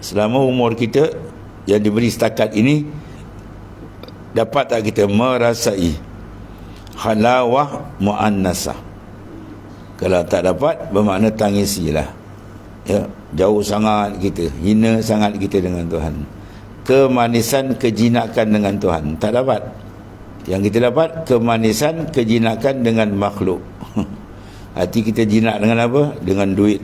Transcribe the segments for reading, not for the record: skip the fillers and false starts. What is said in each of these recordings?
selama umur kita yang diberi setakat ini, dapat tak kita merasai halawah muannasah? Kalau tak dapat, bermakna tangisilah. Ya, jauh sangat kita, hina sangat kita dengan Tuhan. Kemanisan kejinakan dengan Tuhan tak dapat. Yang kita dapat kemanisan kejinakan dengan makhluk. Hati kita jinak dengan apa? Dengan duit.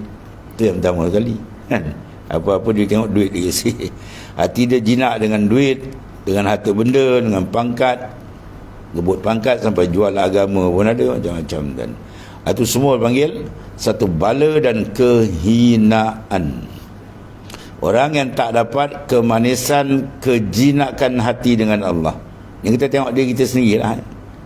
Itu yang pertama kali, kan? Apa-apa dia tengok duit dia isi. Hati dia jinak dengan duit, dengan harta benda, dengan pangkat. Gebut pangkat sampai jual agama pun ada, macam-macam kan. Itu semua panggil satu bala dan kehinaan. Orang yang tak dapat kemanisan kejinakan hati dengan Allah. Yang kita tengok dia kita sendirilah.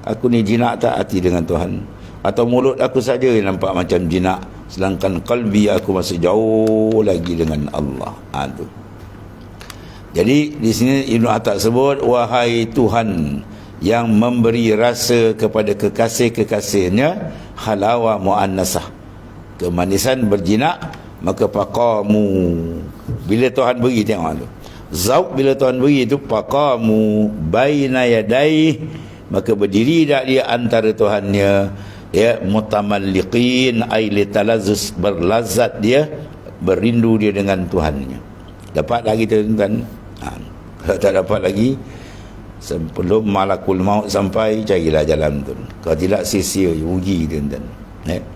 Aku ni jinak tak hati dengan Tuhan? Atau mulut aku saja yang nampak macam jinak, sedangkan kalbi aku masih jauh lagi dengan Allah. Itu. Jadi di sini Ibnu Attak sebut, wahai Tuhan yang memberi rasa kepada kekasih-kekasihnya halawah muannasah, kemanisan berjinak, maka faqamu, bila Tuhan beri, tengok tu zauq, bila Tuhan beri itu faqamu baina yadai, maka berdiri dak dia antara Tuhannya, ya, mutamalliqin ay litalazzuz, berlazat dia, berindu dia dengan Tuhannya. Dapat lagi tuan-tuan? Kalau tak dapat lagi, sebelum malakul maut sampai, carilah jalan tu. Kalau tidak, sia-sia, rugi tuan-tuan.